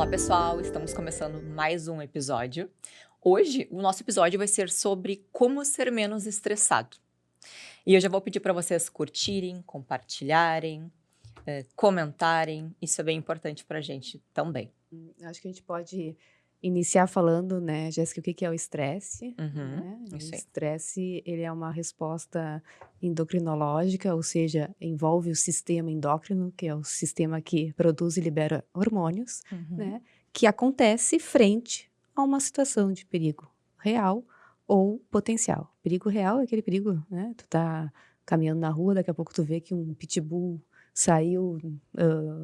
Olá, pessoal! Estamos começando mais um episódio. Hoje, o nosso episódio vai ser sobre como ser menos estressado. E eu já vou pedir para vocês curtirem, compartilharem, comentarem. Isso é bem importante para a gente também. Acho que a gente pode iniciar falando, né, Jéssica, o que que é o estresse, Uhum, né? O isso aí. estresse, ele é uma resposta endocrinológica, ou seja, envolve o sistema endócrino, que é o sistema que produz e libera hormônios, Uhum, né, que acontece frente a uma situação de perigo real ou potencial. Perigo real é aquele perigo, né, tu tá caminhando na rua, daqui a pouco tu vê que um pitbull saiu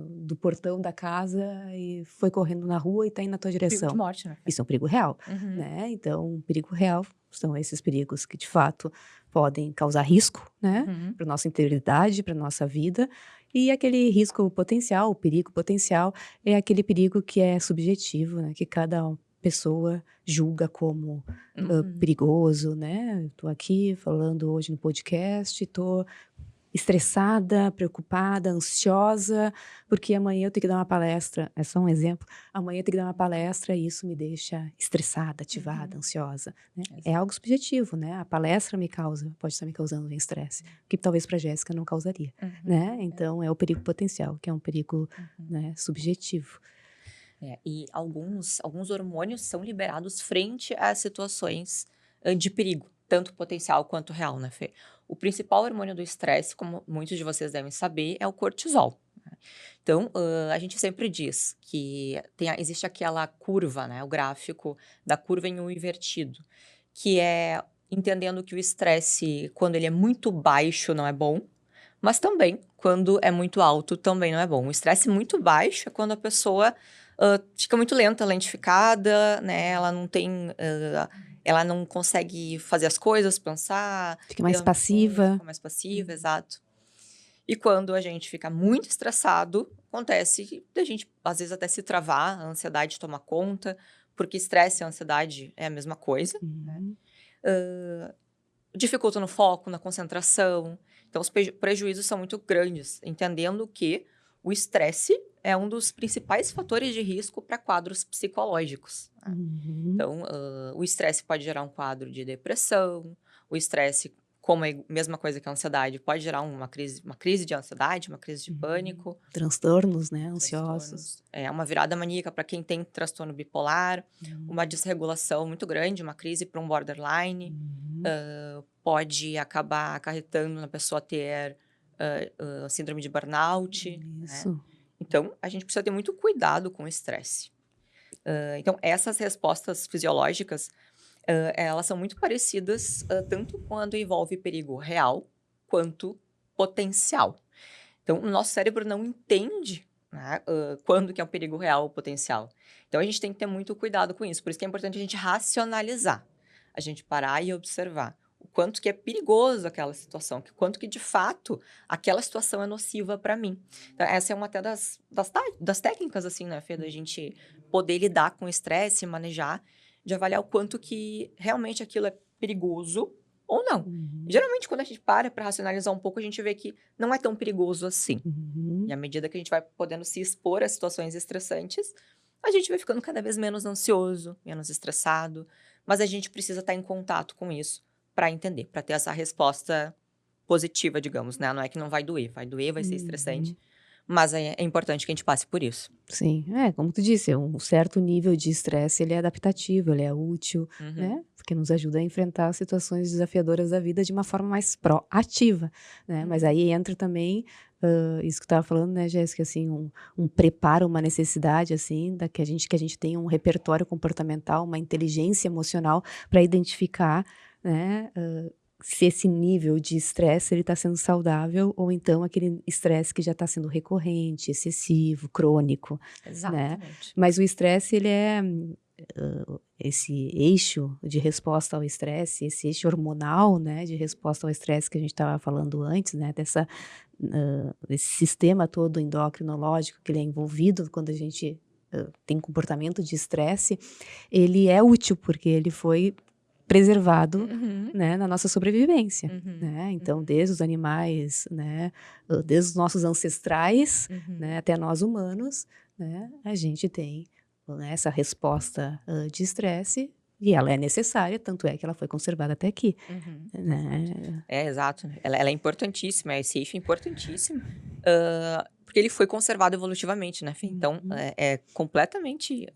do portão da casa e foi correndo na rua e está indo na tua perigo de direção. morte, né, Fê? Isso é um perigo real, Uhum, né, então um perigo real são esses perigos que de fato podem causar risco, né, uhum, para nossa integridade, para nossa vida, e aquele risco potencial, o perigo potencial, é aquele perigo que é subjetivo, né, que cada pessoa julga como, uhum. perigoso, né. Estou aqui falando hoje no podcast, estou estressada, preocupada, ansiosa, porque amanhã eu tenho que dar uma palestra, é só um exemplo, amanhã eu tenho que dar uma palestra e isso me deixa estressada, ativada, Uhum. ansiosa, né. É Exato. algo subjetivo, né, a palestra pode estar me causando estresse, que talvez para Jéssica não causaria, Uhum, né, então é o perigo potencial, que é um perigo, uhum. né, subjetivo. E alguns hormônios são liberados frente a situações de perigo, tanto potencial quanto real, né, Fê? O principal hormônio do estresse, como muitos de vocês devem saber, é o cortisol. Né? Então, a gente sempre diz que existe aquela curva, né, o gráfico da curva em U invertido, que é entendendo que o estresse, quando ele é muito baixo, não é bom, mas também, quando é muito alto, também não é bom. O estresse muito baixo é quando a pessoa fica muito lenta, lentificada, né? Ela não tem. Ela não consegue fazer as coisas, pensar, Fica ter mais ambições, passiva. fica mais passiva, exato. E quando a gente fica muito estressado, acontece a gente, às vezes, até se travar, a ansiedade toma conta, porque estresse e ansiedade é a mesma coisa, né? Uhum, Dificulta no foco, na concentração. Então, os prejuízos são muito grandes, entendendo que o estresse é um dos principais fatores de risco para quadros psicológicos. Né? uhum, Então, o estresse pode gerar um quadro de depressão, o estresse, como é a mesma coisa que a ansiedade, pode gerar uma crise de ansiedade, uma crise de uhum. pânico, Transtornos, né, ansiosos. transtornos. É uma virada maníaca para quem tem transtorno bipolar, uma Uhum, desregulação muito grande, uma crise para um borderline, uhum. pode acabar acarretando na pessoa ter síndrome de burnout, né? Isso. Então, a gente precisa ter muito cuidado com o estresse. Então, essas respostas fisiológicas, elas são muito parecidas, tanto quando envolve perigo real, quanto potencial. Então, o nosso cérebro não entende, né, quando que é um perigo real ou potencial. Então, a gente tem que ter muito cuidado com isso. Por isso que é importante a gente racionalizar. A gente parar e observar o quanto que é perigoso aquela situação, que quanto que, de fato, aquela situação é nociva para mim. Então, essa é uma até das técnicas, assim, né, Fê, da gente poder lidar com o estresse, manejar, de avaliar o quanto que realmente aquilo é perigoso ou não. Uhum, Geralmente, quando a gente para racionalizar um pouco, a gente vê que não é tão perigoso assim. E uhum, à medida que a gente vai podendo se expor a situações estressantes, a gente vai ficando cada vez menos ansioso, menos estressado, mas a gente precisa estar em contato com isso para entender, para ter essa resposta positiva, digamos, né? Não é que não vai doer, vai ser estressante, uhum. mas é importante que a gente passe por isso. Sim, é, como tu disse, um certo nível de estresse, ele é adaptativo, ele é útil, Uhum, né, porque nos ajuda a enfrentar situações desafiadoras da vida de uma forma mais proativa, né, mas uhum, aí entra também, isso que tu estava falando, né, Jéssica, assim, um preparo, uma necessidade, assim, da que a gente tenha um repertório comportamental, uma inteligência emocional para identificar, né, se esse nível de estresse ele está sendo saudável ou então aquele estresse que já está sendo recorrente, excessivo, crônico, né. exatamente. Mas o estresse ele é, esse eixo de resposta ao estresse, esse eixo hormonal, né, de resposta ao estresse que a gente estava falando antes, né, desse sistema todo endocrinológico que ele é envolvido quando a gente, tem comportamento de estresse, ele é útil, porque ele foi preservado, Uhum, né, na nossa sobrevivência, uhum, né. Então uhum, desde os animais, né, desde os nossos ancestrais, né, uhum, até nós humanos, né, a gente tem né, essa resposta, de estresse, e ela é necessária, tanto é que ela foi conservada até aqui, Uhum. né. É, exato. Ela é importantíssima, esse eixo é importantíssimo, porque ele foi conservado evolutivamente, né, Fê? Então, Uhum, é completamente,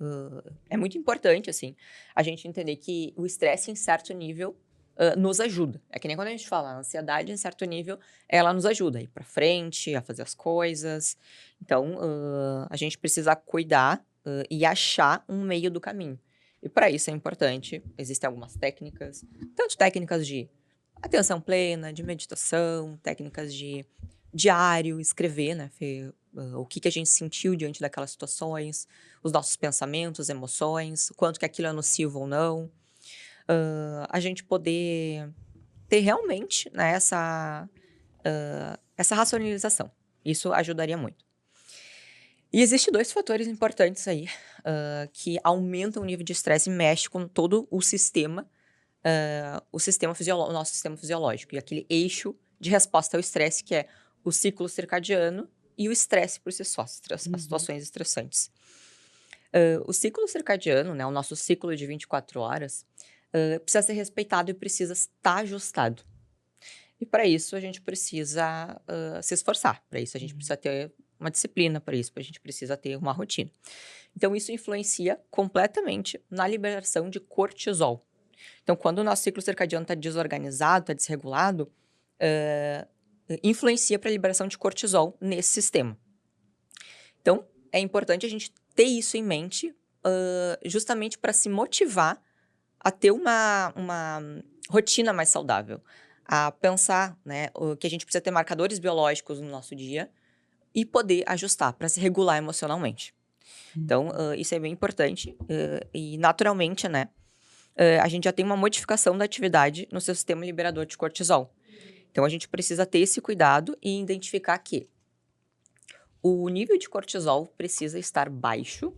é muito importante, assim, a gente entender que o estresse, em certo nível, nos ajuda. É que nem quando a gente fala, a ansiedade, em certo nível, ela nos ajuda a ir pra frente, a fazer as coisas. Então, a gente precisa cuidar, e achar um meio do caminho. E para isso é importante, existem algumas técnicas, tanto técnicas de atenção plena, de meditação, técnicas de diário, escrever, né, Fê, o que que a gente sentiu diante daquelas situações, os nossos pensamentos, emoções, o quanto que aquilo é nocivo ou não. A gente poder ter realmente, né, essa racionalização. Isso ajudaria muito. E existe 2 fatores importantes aí, que aumentam o nível de estresse e mexe com todo o nosso sistema fisiológico, e aquele eixo de resposta ao estresse, que é o ciclo circadiano e o estresse por si só, as uhum, situações estressantes. O ciclo circadiano, né, o nosso ciclo de 24 horas, precisa ser respeitado e precisa estar ajustado. E para isso a gente precisa, se esforçar, para isso a gente uhum, precisa ter uma disciplina, para isso a gente precisa ter uma rotina. Então isso influencia completamente na liberação de cortisol. Então, quando o nosso ciclo circadiano está desorganizado, está desregulado, eh, influencia para a liberação de cortisol nesse sistema. Então, é importante a gente ter isso em mente, justamente para se motivar a ter uma rotina mais saudável, a pensar, né, que a gente precisa ter marcadores biológicos no nosso dia e poder ajustar para se regular emocionalmente. Então, uhum. isso é bem importante, e naturalmente, né, a gente já tem uma modificação da atividade no seu sistema liberador de cortisol. Então, a gente precisa ter esse cuidado e identificar que o nível de cortisol precisa estar baixo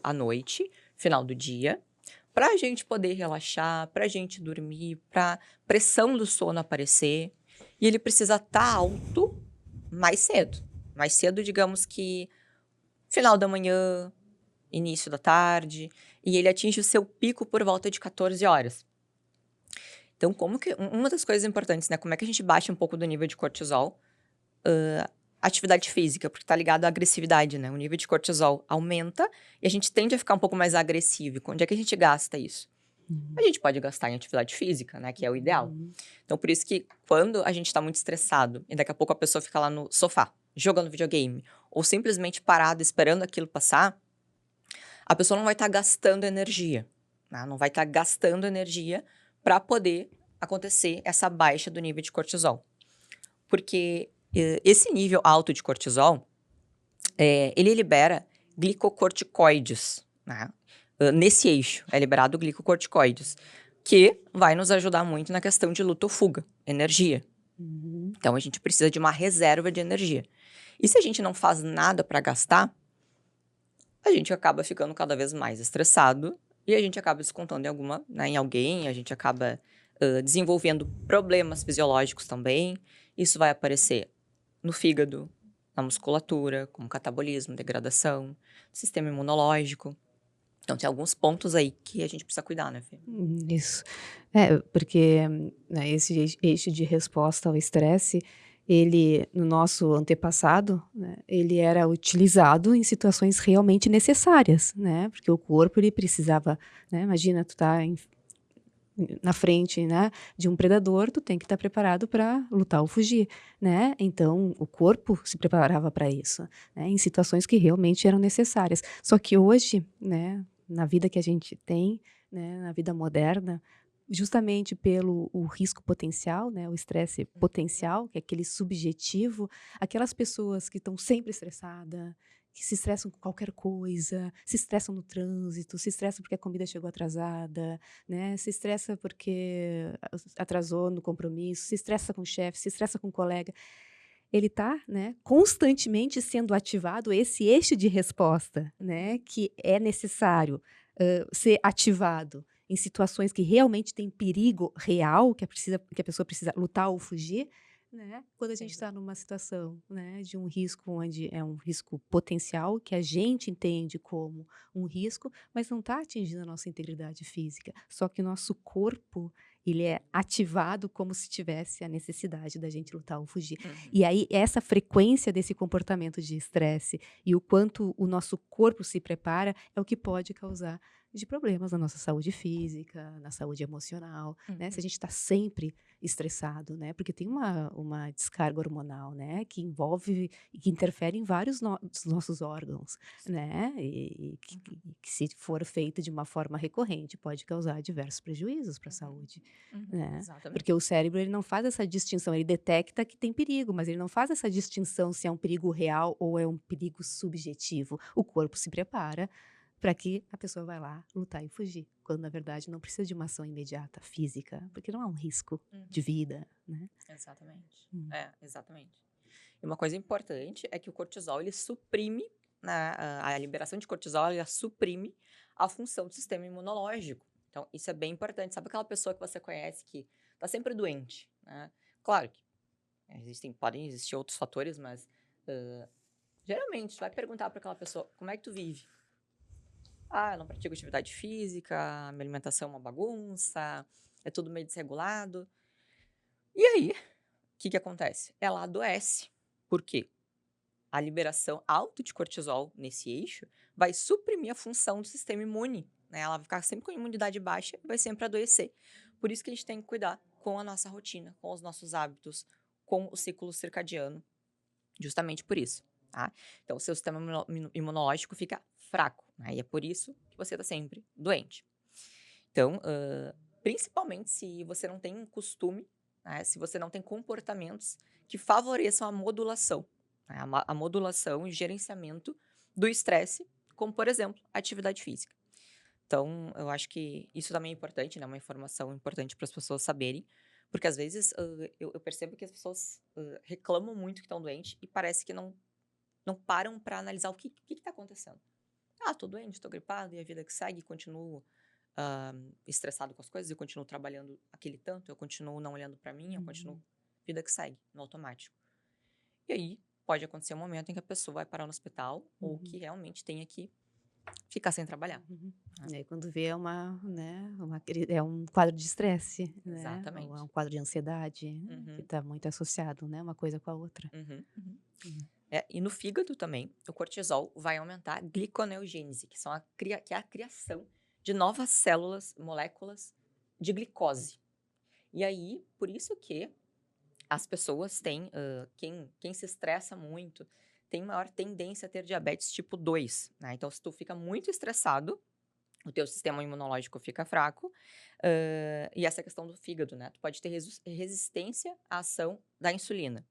à noite, final do dia, para a gente poder relaxar, para a gente dormir, para pressão do sono aparecer. E ele precisa estar alto mais cedo. Mais cedo, digamos que final da manhã, início da tarde, e ele atinge o seu pico por volta de 14 horas. Então, uma das coisas importantes, né, como é que a gente baixa um pouco do nível de cortisol? Atividade física, porque tá ligado à agressividade, né? O nível de cortisol aumenta e a gente tende a ficar um pouco mais agressivo. E onde é que a gente gasta isso? A Uhum, gente pode gastar em atividade física, né, que é o ideal. uhum, Então, por isso que quando a gente tá muito estressado e daqui a pouco a pessoa fica lá no sofá, jogando videogame, ou simplesmente parada esperando aquilo passar, a pessoa não vai estar gastando energia, né? Não vai estar gastando energia para poder acontecer essa baixa do nível de cortisol. Porque esse nível alto de cortisol, ele libera glicocorticoides, né? Nesse eixo é liberado glicocorticoides, que vai nos ajudar muito na questão de luta ou fuga, energia. uhum. Então a gente precisa de uma reserva de energia. E se a gente não faz nada para gastar, a gente acaba ficando cada vez mais estressado e a gente acaba descontando em alguém, a gente acaba desenvolvendo problemas fisiológicos também. Isso vai aparecer no fígado, na musculatura, como catabolismo, degradação, sistema imunológico. Então tem alguns pontos aí que a gente precisa cuidar, né, Fê? Isso. É, porque, né, esse eixo de resposta ao estresse, ele, no nosso antepassado, né, ele era utilizado em situações realmente necessárias, né, porque o corpo ele precisava, né, imagina tu tá na frente, né, de um predador, tu tem que estar preparado para lutar ou fugir, né, então o corpo se preparava para isso, né, em situações que realmente eram necessárias. Só que hoje, né, na vida que a gente tem, né, na vida moderna, justamente pelo o risco potencial, né, o estresse potencial, que é aquele subjetivo, aquelas pessoas que estão sempre estressada, que se estressam com qualquer coisa, se estressam no trânsito, se estressam porque a comida chegou atrasada, né, se estressa porque atrasou no compromisso, se estressa com o chefe, se estressa com o colega. Ele está, né, constantemente sendo ativado esse eixo de resposta, né, que é necessário, ser ativado em situações que realmente tem perigo real, que a pessoa precisa lutar ou fugir, né? Quando a gente Sem está dúvida. numa situação, né, de um risco onde é um risco potencial, que a gente entende como um risco, mas não está atingindo a nossa integridade física. Só que o nosso corpo, ele é ativado como se tivesse a necessidade da gente lutar ou fugir. Uhum. E aí, essa frequência desse comportamento de estresse e o quanto o nosso corpo se prepara é o que pode causar de problemas na nossa saúde física, na saúde emocional, né? Se a Uhum. gente está sempre estressado, né, porque tem uma descarga hormonal, né, que envolve e que interfere em vários dos nossos órgãos, Sim. né, e Uhum. que se for feito de uma forma recorrente pode causar diversos prejuízos para a Uhum. saúde, Uhum. né. Porque Exatamente. o cérebro ele não faz essa distinção, ele detecta que tem perigo, mas ele não faz essa distinção se é um perigo real ou é um perigo subjetivo. O corpo se prepara para que a pessoa vai lá lutar e fugir, quando na verdade não precisa de uma ação imediata física, porque não há um risco de Uhum. vida, né. Exatamente. Hum. É, exatamente. E uma coisa importante é que o cortisol ele suprime, né, a liberação de cortisol ela suprime a função do sistema imunológico. Então, isso é bem importante. Sabe aquela pessoa que você conhece que está sempre doente, né? Claro que podem existir outros fatores, mas geralmente tu vai perguntar para aquela pessoa como é que tu vive. Ah, eu não pratico atividade física, minha alimentação é uma bagunça, é tudo meio desregulado. E aí, o que que acontece? Ela adoece. Por quê? A liberação alta de cortisol nesse eixo vai suprimir a função do sistema imune, né? Ela vai ficar sempre com a imunidade baixa e vai sempre adoecer. Por isso que a gente tem que cuidar com a nossa rotina, com os nossos hábitos, com o ciclo circadiano, justamente por isso, tá? Então, o seu sistema imunológico fica fraco, né? E é por isso que você está sempre doente. Então, principalmente se você não tem costume, né, se você não tem comportamentos que favoreçam a modulação, né, a modulação e gerenciamento do estresse, como, por exemplo, a atividade física. Então, eu acho que isso também é importante, né, uma informação importante para as pessoas saberem, porque às vezes eu percebo que as pessoas reclamam muito que estão doentes e parece que não param para analisar o que está acontecendo. Ah, tô doente, tô gripado, e a vida que segue, continuo estressado com as coisas, eu continuo trabalhando aquele tanto, eu continuo não olhando pra mim, eu continuo Uhum, vida que segue, no automático. E aí, pode acontecer um momento em que a pessoa vai parar no hospital ou que uhum, realmente tenha que ficar sem trabalhar, uhum. né. E aí quando vê é uma, né, é um quadro de estresse, né, ou é Exatamente. um quadro de ansiedade, que Uhum, está muito associado, né, uma coisa com a outra. uhum, uhum. Uhum. E no fígado também, o cortisol vai aumentar a gliconeogênese, que é a criação de novas células, moléculas de glicose. E aí, por isso que as pessoas têm, quem se estressa muito, tem maior tendência a ter diabetes tipo 2, né. Então se tu fica muito estressado, o teu sistema imunológico fica fraco, e essa questão do fígado, né, tu pode ter resistência à ação da insulina.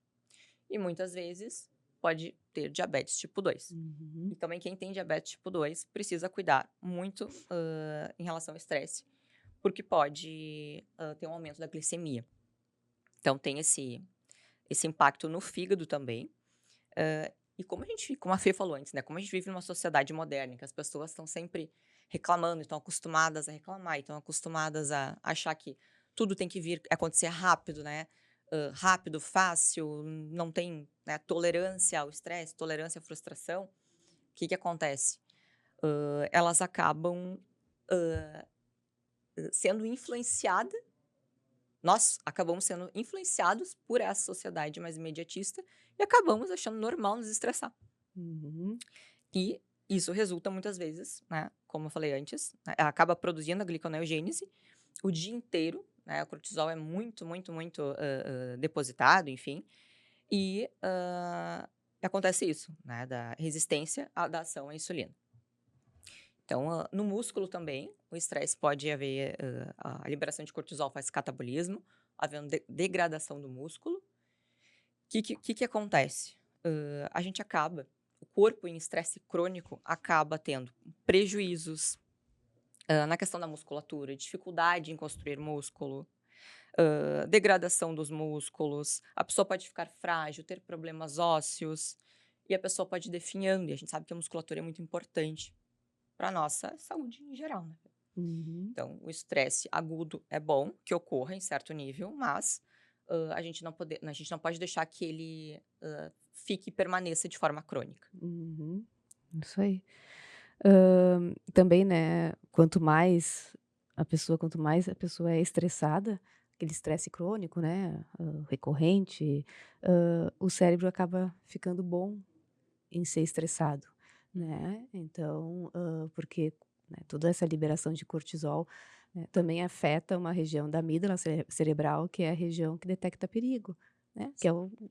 E muitas vezes pode ter diabetes tipo 2. Uhum. E também quem tem diabetes tipo 2 precisa cuidar muito, em relação ao estresse, porque pode, ter um aumento da glicemia. Então tem esse impacto no fígado também. E como a Fê falou antes, né, como a gente vive numa sociedade moderna, em que as pessoas estão sempre reclamando, estão acostumadas a reclamar, estão acostumadas a achar que tudo tem que vir acontecer rápido, né, rápido, fácil, não tem, né, tolerância ao estresse, tolerância à frustração, o que que acontece? Elas acabam, sendo influenciadas. Nós acabamos sendo influenciados por essa sociedade mais imediatista e acabamos achando normal nos estressar. Uhum. E isso resulta muitas vezes, né, como eu falei antes, né, acaba produzindo a gliconeogênese o dia inteiro, né, o cortisol é muito, muito, muito, depositado, enfim, e, acontece isso, né, da resistência da ação à insulina. Então, no músculo também, o estresse pode haver, a liberação de cortisol faz catabolismo, havendo degradação do músculo. Que acontece? A gente acaba o corpo em estresse crônico acaba tendo prejuízos, na questão da musculatura, dificuldade em construir músculo, degradação dos músculos, a pessoa pode ficar frágil, ter problemas ósseos, e a pessoa pode ir definhando, e a gente sabe que a musculatura é muito importante para nossa saúde em geral, né. Uhum. Então, o estresse agudo é bom que ocorra em certo nível, mas, a gente não pode deixar que ele fique e permaneça de forma crônica. Uhum. Isso aí. Também, né, quanto mais a pessoa é estressada, aquele estresse crônico, né, recorrente, o cérebro acaba ficando bom em ser estressado, né. Então, porque, né, toda essa liberação de cortisol, né, também afeta uma região da amígdala cerebral, que é a região que detecta perigo, né,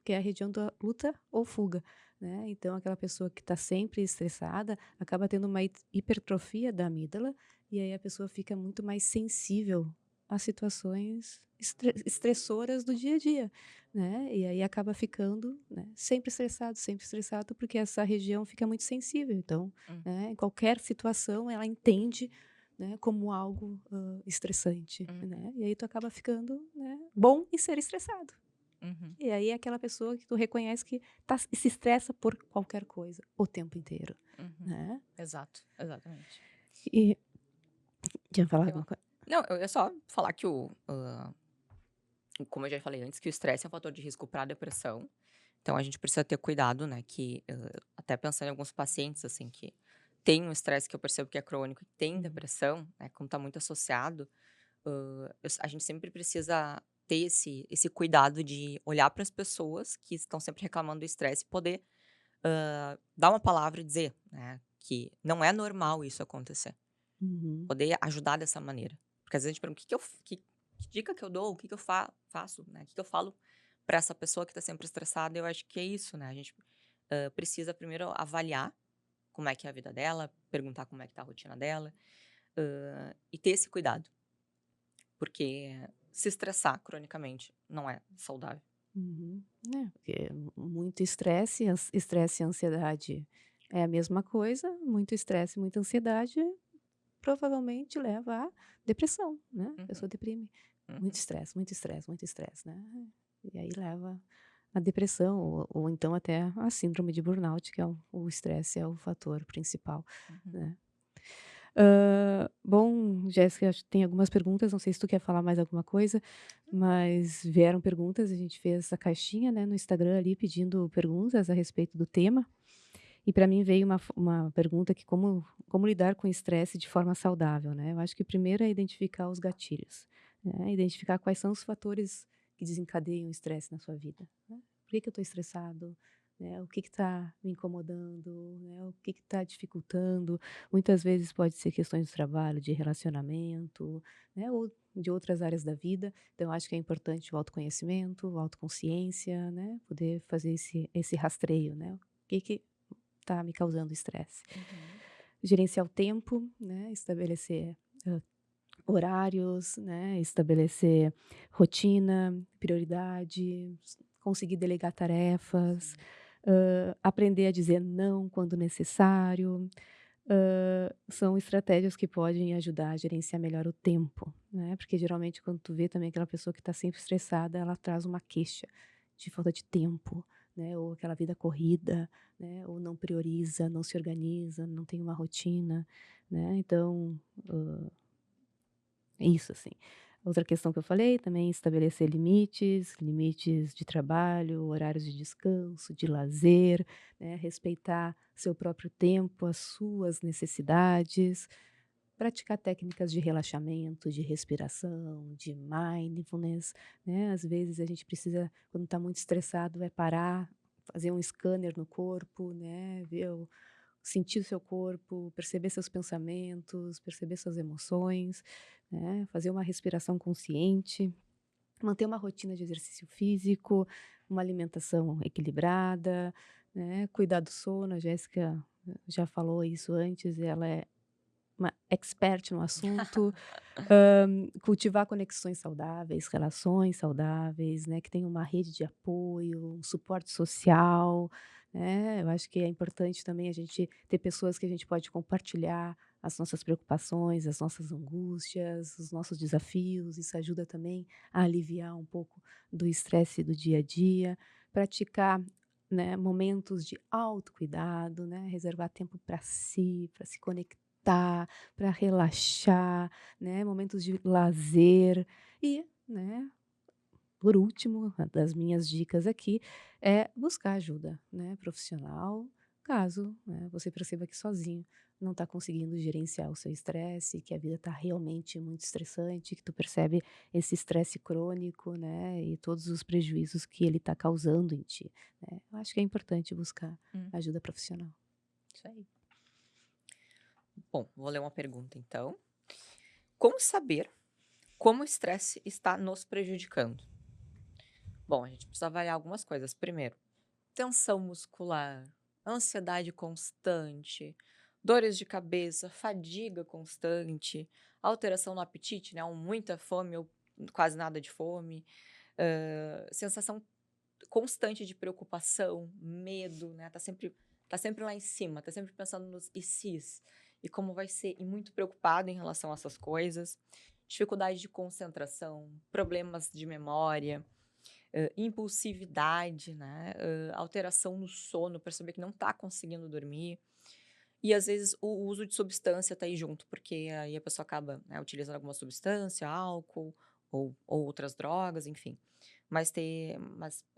que é a região da luta ou fuga, né. Então aquela pessoa que está sempre estressada, acaba tendo uma hipertrofia da amígdala, e aí a pessoa fica muito mais sensível a situações estressoras do dia a dia, né, e aí acaba ficando, né, sempre estressado, porque essa região fica muito sensível. Então, Hum, né, em qualquer situação ela entende, né, como algo, estressante, uhum, né, e aí tu acaba ficando, né, bom em ser estressado. uhum, E aí é aquela pessoa que tu reconhece que se estressa por qualquer coisa, o tempo inteiro, uhum. né. Exato, exatamente. E tinha falado Eu alguma coisa? Não, eu ia só falar que como eu já falei antes, que o estresse é um fator de risco para depressão. Então a gente precisa ter cuidado, né, que, até pensando em alguns pacientes, assim, que têm um estresse que eu percebo que é crônico e tem Uhum, depressão, né, como tá muito associado, a gente sempre precisa ter esse cuidado de olhar para as pessoas que estão sempre reclamando do estresse e poder, dar uma palavra e dizer, né, que não é normal isso acontecer. uhum, Poder ajudar dessa maneira. Porque às vezes a gente pergunta: Que dica que eu dou? O que que eu faço, né? O que que eu falo para essa pessoa que tá sempre estressada?" Eu acho que é isso, né, a gente, precisa primeiro avaliar como é que é a vida dela, perguntar como é que tá a rotina dela, e ter esse cuidado, porque se estressar cronicamente não é saudável. uhum. É, porque muito estresse e ansiedade é a mesma coisa, muito estresse e muita ansiedade provavelmente leva à depressão, né, a Uhum, pessoa deprime. Muito uhum, estresse, muito estresse, muito estresse, né. E aí leva à depressão ou então até a síndrome de burnout, que é o estresse é o fator principal, uhum. né. Bom, Jéssica, acho que tem algumas perguntas, não sei se tu quer falar mais alguma coisa, mas vieram perguntas, a gente fez essa caixinha, né, no Instagram ali pedindo perguntas a respeito do tema. E para mim veio uma pergunta que como lidar com o estresse de forma saudável, né. Eu acho que primeiro é identificar os gatilhos, né, identificar quais são os fatores que desencadeiam o estresse na sua vida, né. Por que que eu estou estressado? Né, o que está me incomodando, né, o que está dificultando. Muitas vezes pode ser questões de trabalho, de relacionamento, né, ou de outras áreas da vida. Então eu acho que é importante o autoconhecimento, a autoconsciência, né, poder fazer esse rastreio, né. O que está me causando estresse. Uhum, Gerenciar o tempo, né, estabelecer, horários, né, estabelecer rotina, prioridade, conseguir delegar tarefas, sim. aprender a dizer não quando necessário, são estratégias que podem ajudar a gerenciar melhor o tempo, né, porque geralmente quando tu vê também aquela pessoa que está sempre estressada, ela traz uma queixa de falta de tempo, né, ou aquela vida corrida, né, ou não prioriza, não se organiza, não tem uma rotina, né, então, isso assim. Outra questão que eu falei também, estabelecer limites, limites de trabalho, horários de descanso, de lazer, né, respeitar seu próprio tempo, as suas necessidades, praticar técnicas de relaxamento, de respiração, de mindfulness, né. Às vezes a gente precisa, quando está muito estressado, é parar, fazer um scanner no corpo, né, ver o sentir o seu corpo, perceber seus pensamentos, perceber suas emoções, né, fazer uma respiração consciente, manter uma rotina de exercício físico, uma alimentação equilibrada, né, cuidar do sono, a Jéssica já falou isso antes, ela é uma expert no assunto. Cultivar conexões saudáveis, relações saudáveis, né, que tenham uma rede de apoio, um suporte social, né. Eu acho que é importante também a gente ter pessoas que a gente pode compartilhar as nossas preocupações, as nossas angústias, os nossos desafios. Isso ajuda também a aliviar um pouco do estresse do dia a dia. Praticar, né, momentos de autocuidado, né, reservar tempo para si, para se conectar, para relaxar, né, momentos de lazer e, né, por último, uma das minhas dicas aqui é buscar ajuda, né, profissional, caso, né, você perceba que sozinho não está conseguindo gerenciar o seu estresse, que a vida está realmente muito estressante, que tu percebe esse estresse crônico, né, e todos os prejuízos que ele está causando em ti, né. Eu acho que é importante buscar Hum, ajuda profissional. isso aí. Bom, vou ler uma pergunta então. Como saber como o estresse está nos prejudicando? Bom, a gente precisa avaliar algumas coisas. Primeiro, tensão muscular, ansiedade constante, dores de cabeça, fadiga constante, alteração no apetite, né? Muita fome ou quase nada de fome, sensação constante de preocupação, medo, né? Tá sempre lá em cima, tá sempre pensando nos e se's, e como vai ser, e muito preocupado em relação a essas coisas. Dificuldade de concentração, problemas de memória, impulsividade, né? Alteração no sono, perceber que não tá conseguindo dormir. E às vezes o uso de substância tá aí junto, porque aí a pessoa acaba, né, utilizando alguma substância, álcool ou outras drogas, enfim. Mas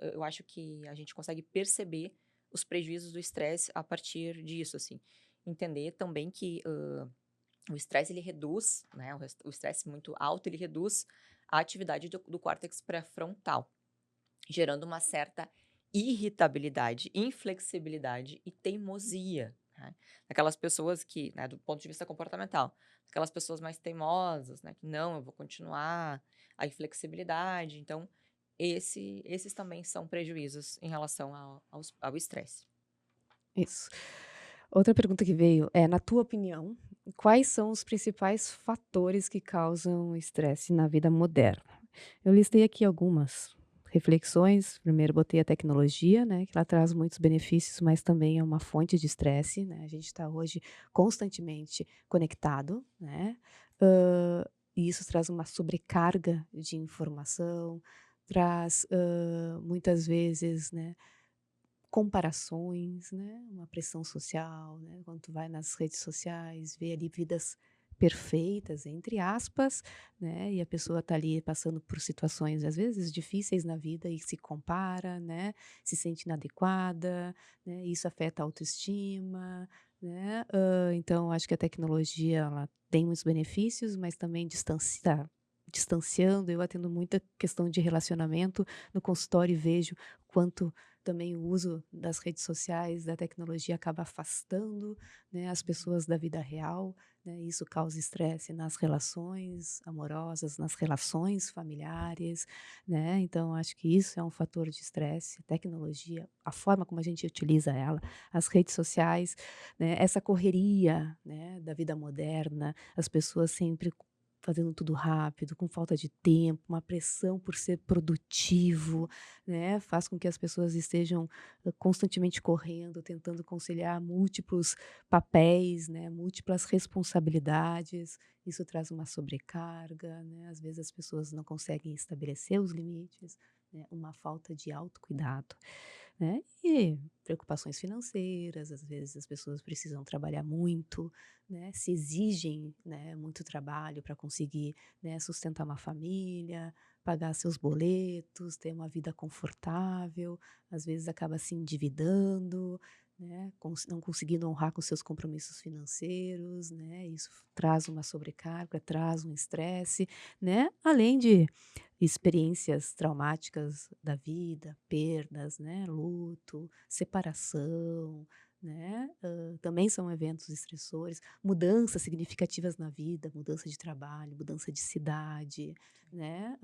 eu acho que a gente consegue perceber os prejuízos do estresse a partir disso, assim. Entender também que o estresse ele reduz, né? O estresse muito alto ele reduz a atividade do córtex pré-frontal, gerando uma certa irritabilidade, inflexibilidade e teimosia, né? Aquelas pessoas que, né, do ponto de vista comportamental, aquelas pessoas mais teimosas, né, que não, eu vou continuar, a inflexibilidade. Então, esses também são prejuízos em relação ao estresse. Isso. Outra pergunta que veio é, na tua opinião, quais são os principais fatores que causam estresse na vida moderna? Eu listei aqui algumas reflexões. Primeiro botei a tecnologia, né, que ela traz muitos benefícios, mas também é uma fonte de estresse, né? A gente está hoje constantemente conectado, né? E isso traz uma sobrecarga de informação, traz, muitas vezes, né, comparações, né, uma pressão social, né, quando tu vai nas redes sociais, vê ali vidas perfeitas, entre aspas, né, e a pessoa tá ali passando por situações, às vezes, difíceis na vida e se compara, né, se sente inadequada, né, isso afeta a autoestima, né, então acho que a tecnologia ela tem muitos benefícios, mas também distanciando. Eu atendo muita questão de relacionamento no consultório e vejo quanto também o uso das redes sociais, da tecnologia acaba afastando, né, as pessoas da vida real, né, isso causa estresse nas relações amorosas, nas relações familiares, né, então acho que isso é um fator de estresse, tecnologia, a forma como a gente utiliza ela, as redes sociais, né, essa correria, né, da vida moderna, as pessoas sempre fazendo tudo rápido, com falta de tempo, uma pressão por ser produtivo, né, faz com que as pessoas estejam constantemente correndo, tentando conciliar múltiplos papéis, né, múltiplas responsabilidades. Isso traz uma sobrecarga, né, às vezes as pessoas não conseguem estabelecer os limites, né, uma falta de autocuidado, né, e preocupações financeiras, às vezes as pessoas precisam trabalhar muito, né, se exigem, né, muito trabalho para conseguir, né, sustentar uma família, pagar seus boletos, ter uma vida confortável, às vezes acaba se endividando, né, não conseguindo honrar com seus compromissos financeiros, né, isso traz uma sobrecarga, traz um estresse, né, além de experiências traumáticas da vida, perdas, né, luto, separação, né, também são eventos estressores, mudanças significativas na vida, mudança de trabalho, mudança de cidade, né,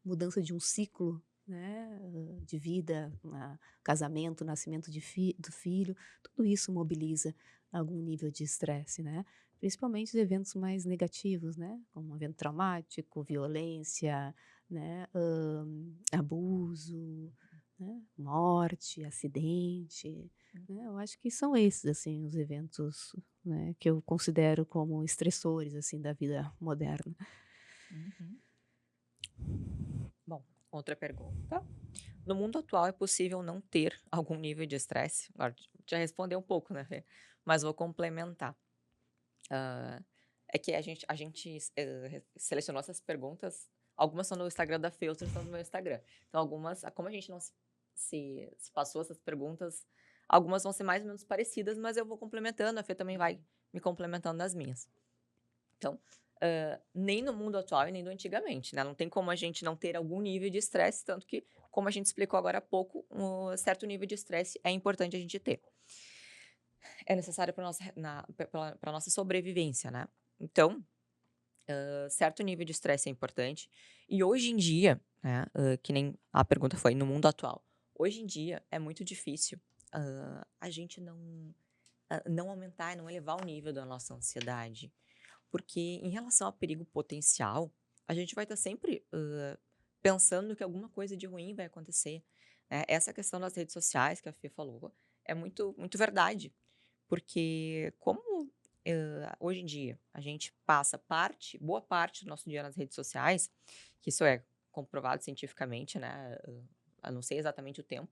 mudança de um ciclo, né, de vida, casamento, nascimento do filho, tudo isso mobiliza algum nível de estresse, né, principalmente os eventos mais negativos, né, como um evento traumático, violência, né, abuso, né, morte, acidente, né, eu acho que são esses, assim, os eventos, né, que eu considero como estressores, assim, da vida moderna. Uhum. Bom, outra pergunta. No mundo atual é possível não ter algum nível de estresse? Agora, já respondeu um pouco, né, Fê? Mas vou complementar. É que a gente selecionou essas perguntas Algumas são no Instagram da Fê, outras são no meu Instagram. Então, algumas, como a gente não se passou essas perguntas, algumas vão ser mais ou menos parecidas, mas eu vou complementando, a Fê também vai me complementando nas minhas. Então, nem no mundo atual e nem no antigamente, né? Não tem como a gente não ter algum nível de estresse, tanto que, como a gente explicou agora há pouco, um certo nível de estresse é importante a gente ter. É necessário para a nossa sobrevivência, né? Então, certo nível de estresse é importante. E hoje em dia, né, que nem a pergunta foi, no mundo atual, hoje em dia é muito difícil a gente não aumentar, não elevar o nível da nossa ansiedade. Porque em relação ao perigo potencial, a gente vai estar sempre pensando que alguma coisa de ruim vai acontecer, né? Essa questão das redes sociais que a Fê falou é muito, muito verdade. Porque como hoje em dia a gente passa boa parte do nosso dia nas redes sociais, que isso é comprovado cientificamente, né? Eu não sei exatamente o tempo,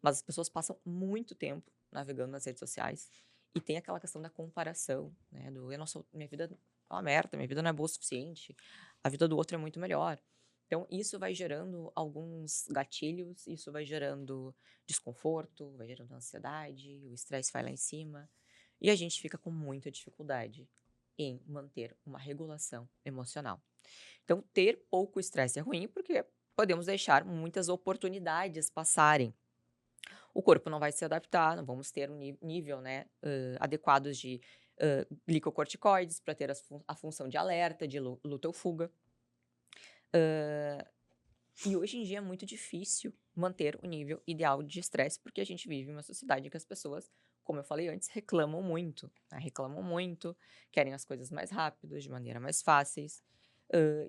mas as pessoas passam muito tempo navegando nas redes sociais e tem aquela questão da comparação, né? Eu não sou, minha vida é uma merda, minha vida não é boa o suficiente, a vida do outro é muito melhor. Então, isso vai gerando alguns gatilhos, isso vai gerando desconforto, vai gerando ansiedade, o estresse vai lá em cima. E a gente fica com muita dificuldade em manter uma regulação emocional. Então, ter pouco estresse é ruim porque podemos deixar muitas oportunidades passarem. O corpo não vai se adaptar, não vamos ter um nível, né, adequado de glicocorticoides para ter a função de alerta, de luta ou fuga. E hoje em dia é muito difícil manter o nível ideal de estresse, porque a gente vive em uma sociedade em que as pessoas, como eu falei antes, reclamam muito, né? Reclamam muito, querem as coisas mais rápidas, de maneira mais fáceis,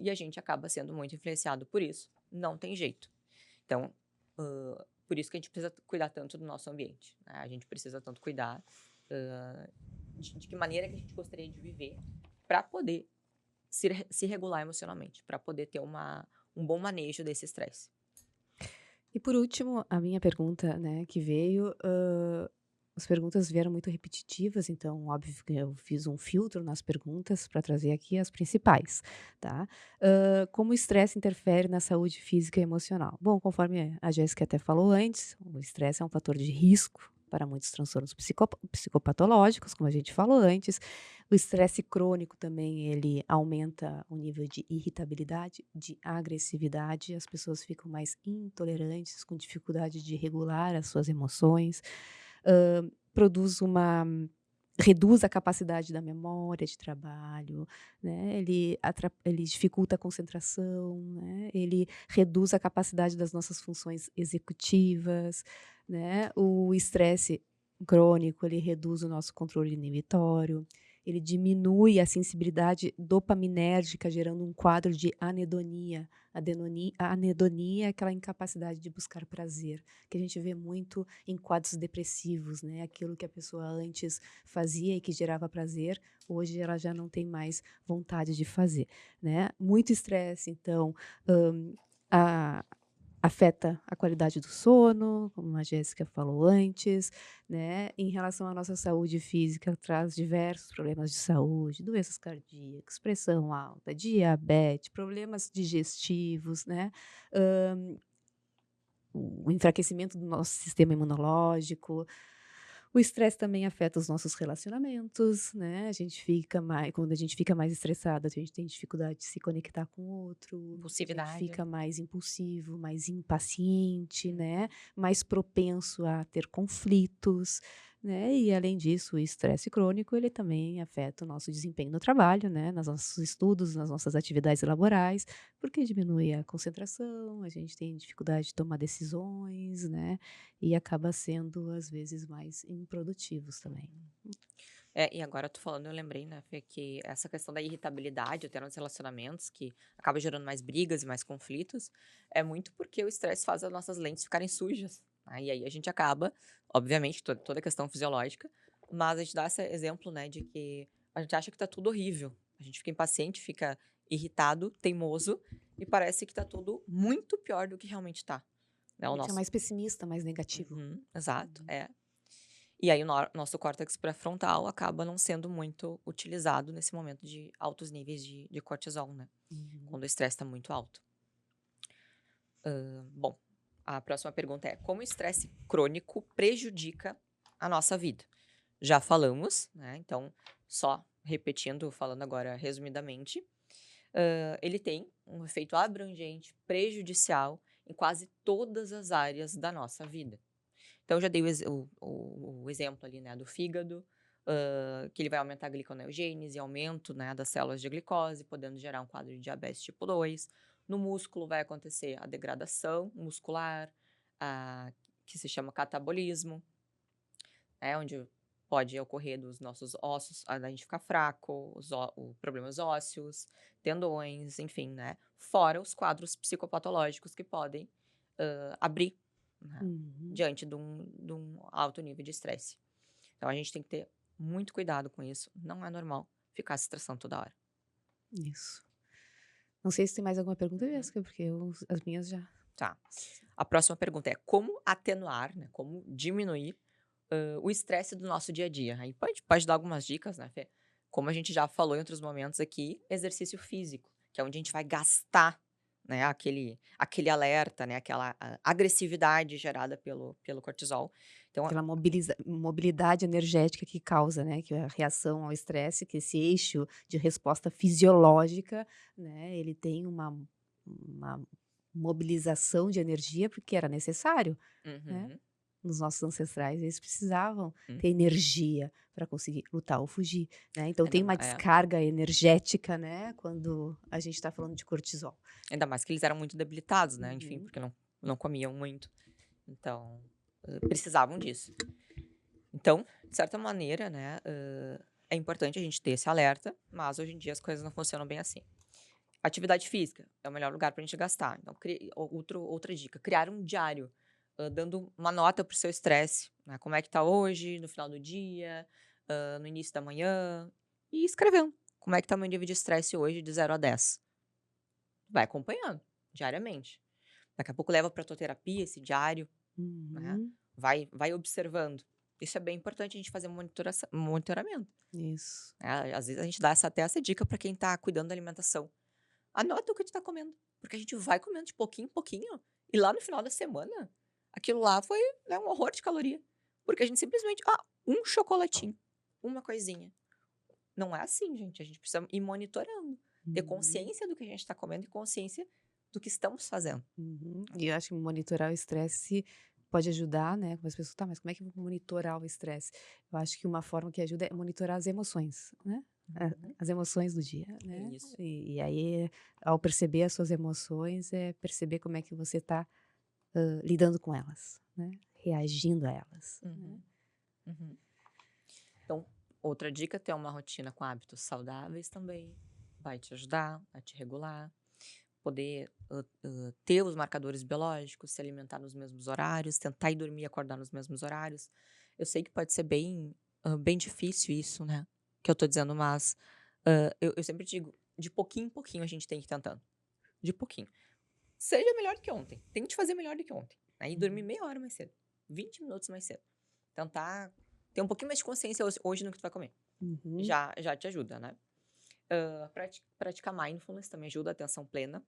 e a gente acaba sendo muito influenciado por isso. Não tem jeito. Então, por isso que a gente precisa cuidar tanto do nosso ambiente, né? A gente precisa tanto cuidar de que maneira que a gente gostaria de viver para poder se regular emocionalmente, para poder ter um bom manejo desse estresse. E por último, a minha pergunta, né, que veio, as perguntas vieram muito repetitivas, então óbvio que eu fiz um filtro nas perguntas para trazer aqui as principais, tá. Como o estresse interfere na saúde física e emocional? Bom, conforme a Jéssica até falou antes, o estresse é um fator de risco para muitos transtornos psicopatológicos, como a gente falou antes. O estresse crônico também, ele aumenta o nível de irritabilidade, de agressividade, as pessoas ficam mais intolerantes, com dificuldade de regular as suas emoções, produz uma reduz a capacidade da memória de trabalho, né, ele dificulta a concentração, né, ele reduz a capacidade das nossas funções executivas, né, o estresse crônico, ele reduz o nosso controle inibitório, ele diminui a sensibilidade dopaminérgica, gerando um quadro de anedonia. A anedonia é aquela incapacidade de buscar prazer, que a gente vê muito em quadros depressivos, né, aquilo que a pessoa antes fazia e que gerava prazer, hoje ela já não tem mais vontade de fazer, né. Muito estresse, então, a afeta a qualidade do sono, como a Jéssica falou antes, né. Em relação à nossa saúde física, traz diversos problemas de saúde, doenças cardíacas, pressão alta, diabetes, problemas digestivos, né, o enfraquecimento do nosso sistema imunológico. O estresse também afeta os nossos relacionamentos, né, a gente fica mais quando a gente fica mais estressado, a gente tem dificuldade de se conectar com o outro, a gente Impulsividade. fica mais impulsivo, mais impaciente, né, mais propenso a ter conflitos, né, e além disso, o estresse crônico, ele também afeta o nosso desempenho no trabalho, né, nos nossos estudos, nas nossas atividades laborais, porque diminui a concentração, a gente tem dificuldade de tomar decisões, né, e acaba sendo, às vezes, mais improdutivos também. E agora tu falando, eu lembrei, né, Fê, que essa questão da irritabilidade até nos relacionamentos, que acaba gerando mais brigas e mais conflitos, é muito porque o estresse faz as nossas lentes ficarem sujas, né, e aí a gente acaba, obviamente, toda a questão fisiológica, mas a gente dá esse exemplo, né, de que a gente acha que tá tudo horrível, a gente fica impaciente, fica irritado, teimoso, e parece que tá tudo muito pior do que realmente tá, né, A o gente é nosso. mais pessimista, mais negativo. Uhum, exato, Uhum. é. E aí o nosso córtex pré-frontal acaba não sendo muito utilizado nesse momento de altos níveis de cortisol, né, Uhum. quando o estresse está muito alto. Bom, a próxima pergunta é: como o estresse crônico prejudica a nossa vida? Já falamos, né? Então, só repetindo, falando agora resumidamente, ele tem um efeito abrangente, prejudicial em quase todas as áreas da nossa vida. Então, eu já dei o exemplo ali, né, do fígado, que ele vai aumentar a gliconeogênese, aumento, né, das células de glicose, podendo gerar um quadro de diabetes tipo 2. No músculo vai acontecer a degradação muscular, que se chama catabolismo, onde pode ocorrer dos nossos ossos, a gente ficar fraco, problemas ósseos, tendões, enfim, né? Fora os quadros psicopatológicos que podem abrir, né, Uhum. diante de um alto nível de estresse. Então a gente tem que ter muito cuidado com isso. Não é normal ficar se estressando toda hora. Isso. Não sei se tem mais alguma pergunta, Jéssica, porque as minhas já. Tá. A próxima pergunta é: como atenuar, né? Como diminuir o estresse do nosso dia a dia? Aí pode dar algumas dicas, né, Fê? Como a gente já falou em outros momentos aqui, exercício físico, que é onde a gente vai gastar, né, aquele alerta, né, aquela agressividade gerada pelo cortisol. Então, Aquela mobilidade energética que causa, né, que é a reação ao estresse, que esse eixo de resposta fisiológica, né, ele tem uma mobilização de energia, porque era necessário, né. uhum, Nos nossos ancestrais, eles precisavam ter uhum. energia para conseguir lutar ou fugir, né, então Ainda, tem uma é, descarga energética, né, quando a gente está falando de cortisol. ainda mais que eles eram muito debilitados, né? Enfim, Uhum, porque não comiam muito. Então, precisavam disso. Então, de certa maneira, né, é importante a gente ter esse alerta, mas hoje em dia as coisas não funcionam bem assim. Atividade física é o melhor lugar para a gente gastar. Então, outra dica: criar um diário, dando uma nota para o seu estresse, né? Como é que tá hoje, no final do dia, no início da manhã, e escrevendo. Como é que tá meu nível de estresse hoje, de 0 a 10? Vai acompanhando, diariamente. Daqui a pouco leva para tua terapia esse diário, né? uhum, Vai observando. Isso é bem importante a gente fazer monitoramento. isso. Né? Às vezes a gente dá até essa dica para quem tá cuidando da alimentação. Anota o que tu tá comendo, porque a gente vai comendo de pouquinho em pouquinho, e lá no final da semana, aquilo lá foi, né, um horror de caloria. Porque a gente simplesmente, um chocolatinho, uma coisinha. Não é assim, gente. A gente precisa ir monitorando, ter Uhum, consciência do que a gente tá comendo e consciência do que estamos fazendo. uhum. E eu acho que monitorar o estresse pode ajudar, né, com as pessoas: "Tá, mas como é que eu vou monitorar o estresse?". Eu acho que uma forma que ajuda é monitorar as emoções, né, Uhum. as emoções do dia, É né. isso. E aí, ao perceber as suas emoções, é perceber como é que você está lidando com elas, né, reagindo a elas, né. Uhum. Uhum. Então, outra dica: ter uma rotina com hábitos saudáveis também vai te ajudar a te regular. Poder, ter os marcadores biológicos, se alimentar nos mesmos horários, tentar ir dormir e acordar nos mesmos horários. Eu sei que pode ser bem difícil isso, né, que eu tô dizendo, mas, eu sempre digo, de pouquinho em pouquinho a gente tem que ir tentando, de pouquinho. Seja melhor do que ontem, tente fazer melhor do que ontem, aí dormir Uhum, meia hora mais cedo, 20 minutos mais cedo. Tentar ter um pouquinho mais de consciência hoje no que tu vai comer, uhum, já te ajuda, né. Praticar mindfulness também ajuda a atenção plena.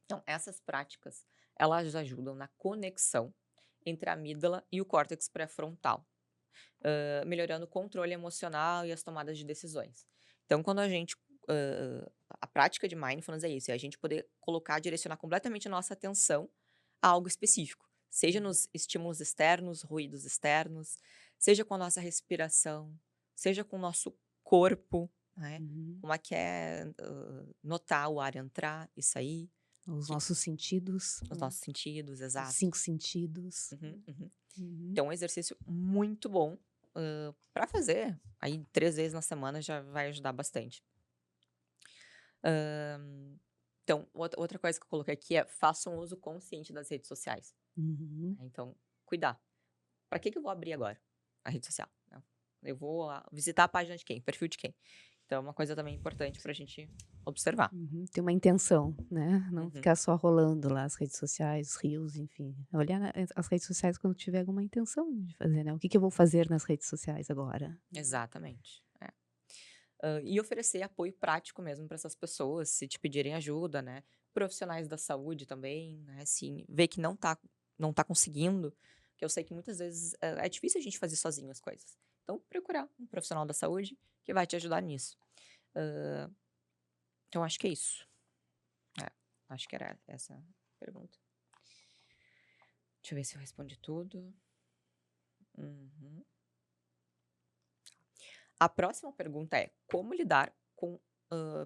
Então, essas práticas, elas ajudam na conexão entre a amígdala e o córtex pré-frontal, melhorando o controle emocional e as tomadas de decisões. Então, quando a prática de mindfulness é isso, é a gente poder colocar, direcionar completamente a nossa atenção a algo específico, seja nos estímulos externos, ruídos externos, seja com a nossa respiração, seja com o nosso corpo, né? uhum. Como é que é notar o ar entrar e sair, Os que nossos sentidos, os né, nossos sentidos, os exato. 5 sentidos. Uhum, uhum. Uhum, Então, um exercício muito bom, para fazer aí 3 vezes na semana já vai ajudar bastante. Hã, então, outra coisa que eu coloquei aqui é: faça um uso consciente das redes sociais, uhum, né, então, cuidar. Para que eu vou abrir agora a rede social, né? Eu vou visitar a página de quem? Perfil de quem? Então é uma coisa também importante para a gente observar. uhum. Ter uma intenção, né, não Uhum, ficar só rolando lá as redes sociais, os reels, enfim. Olhar as redes sociais quando tiver alguma intenção de fazer, né, o que que eu vou fazer nas redes sociais agora? exatamente, é. E oferecer apoio prático mesmo para essas pessoas, se te pedirem ajuda, né? Profissionais da saúde também, né? Se vê que não tá conseguindo, que eu sei que muitas vezes é difícil a gente fazer sozinho as coisas. Então, procurar um profissional da saúde que vai te ajudar nisso. Ah, então, acho que é isso. Acho que era essa a pergunta. Deixa eu ver se eu respondi tudo. Uhum. A próxima pergunta é: como lidar com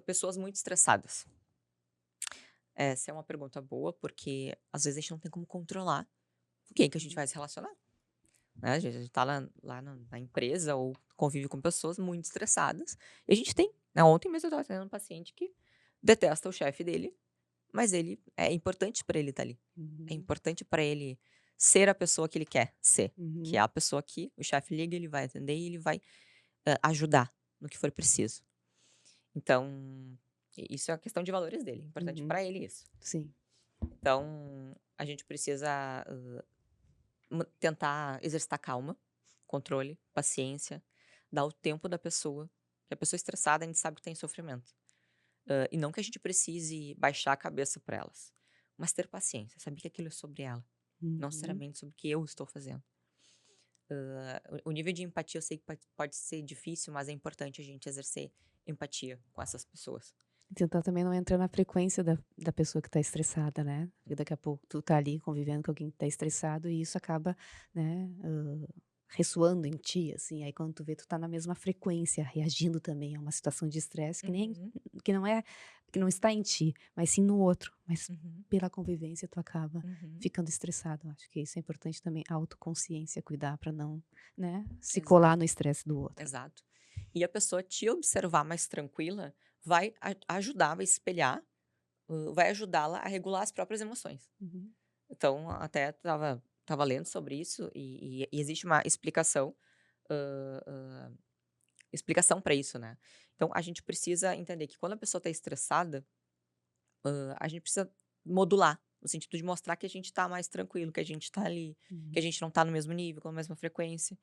pessoas muito estressadas? Essa é uma pergunta boa, porque às vezes a gente não tem como controlar com quem que a gente vai se relacionar. Né? A gente tá lá na empresa ou convive com pessoas muito estressadas. E a gente tem. Né? Ontem mesmo eu estava tendo um paciente que detesta o chefe dele, mas ele é importante para ele estar ali. É Uhum. importante para ele ser a pessoa que ele quer ser. Que é Uhum. a pessoa que o chefe liga, ele vai atender e ele vai ajudar no que for preciso. Então, isso é a questão de valores dele. É importante Uhum. para ele isso. Sim. Então, a gente precisa tentar exercitar calma, controle, paciência, dar o tempo da pessoa. Que a pessoa estressada, a gente sabe que tem sofrimento. E não que a gente precise baixar a cabeça para elas, mas ter paciência, saber que aquilo é sobre ela, não Uhum. necessariamente sobre o que eu estou fazendo. O nível de empatia eu sei que pode ser difícil, mas é importante a gente exercer empatia com essas pessoas. Tentar também não entrar na frequência da pessoa que está estressada, né? Porque daqui a pouco tu tá ali convivendo com alguém que tá estressado e isso acaba, né, ressoando em ti, assim. Aí quando tu vê, tu tá na mesma frequência, reagindo também a uma situação de estresse Uhum, que não é, que não está em ti, mas sim no outro. Mas uhum, pela convivência tu acaba uhum. ficando estressado. Acho que isso é importante também, a autoconsciência, cuidar para não, né, se Exato, colar no estresse do outro. exato. E a pessoa te observar mais tranquila vai ajudar, vai espelhar, vai ajudá-la a regular as próprias emoções. Uhum. Então, até tava lendo sobre isso e existe uma explicação para isso, né? Então, a gente precisa entender que quando a pessoa está estressada, a gente precisa modular, no sentido de mostrar que a gente tá mais tranquilo, que a gente tá ali, que a Uhum. gente não tá no mesmo nível, com a mesma frequência.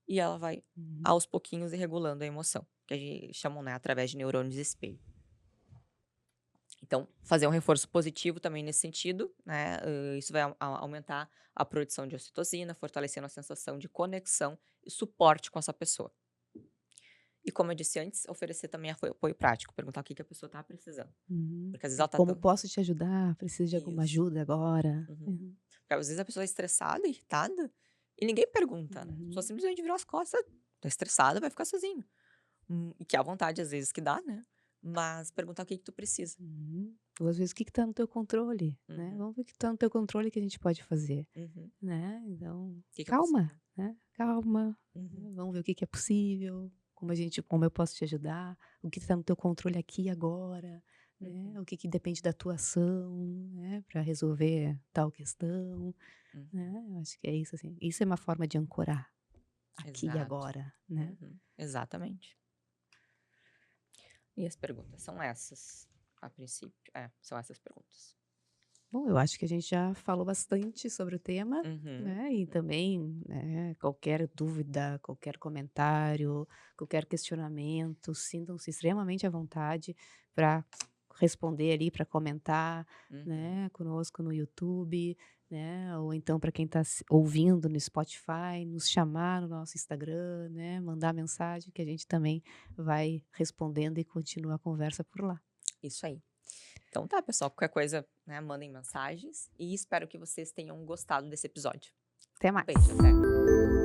E ela vai, Uhum. aos pouquinhos, ir regulando a emoção, que a gente chama, né, através de neurônios espelho. Então, fazer um reforço positivo também nesse sentido, né? Isso vai aumentar a produção de ocitocina, fortalecendo a sensação de conexão e suporte com essa pessoa. E como eu disse antes, oferecer também apoio prático, perguntar o que a pessoa está precisando. Uhum. Porque às vezes ela tá Como tão. posso te ajudar? Preciso de alguma Isso. ajuda agora? Uhum. Uhum. Porque às vezes a pessoa é estressada, irritada, e ninguém pergunta, né? A pessoa Uhum. simplesmente virou as costas, tá estressada, vai ficar sozinho. E que é a vontade, às vezes, que dá, né? Mas perguntar o que tu precisa. Uhum. Ou às vezes o que está no teu controle, né? Uhum. Vamos ver o que está no teu controle que a gente pode fazer, Uhum. né? Então, O que é calma, possível? né? Calma, Uhum. né? Vamos ver o que é possível, como eu posso te ajudar, o que está no teu controle aqui e agora, né? Uhum. O que depende da tua ação, né? Para resolver tal questão, Uhum. né? Eu acho que é isso, assim. Isso é uma forma de ancorar aqui e Exato. agora, né? Uhum. Exatamente. E as perguntas são essas, a princípio. São essas perguntas. Bom, eu acho que a gente já falou bastante sobre o tema, Uhum. né? E também, né, qualquer dúvida, qualquer comentário, qualquer questionamento, sintam-se extremamente à vontade para responder ali, para comentar, Uhum. né, conosco no YouTube, né? Ou então para quem está ouvindo no Spotify, nos chamar no nosso Instagram, né? Mandar mensagem que a gente também vai respondendo e continua a conversa por lá. Isso aí. Então tá, pessoal. Qualquer coisa, né, mandem mensagens. E espero que vocês tenham gostado desse episódio. Até Um beijo, mais. até.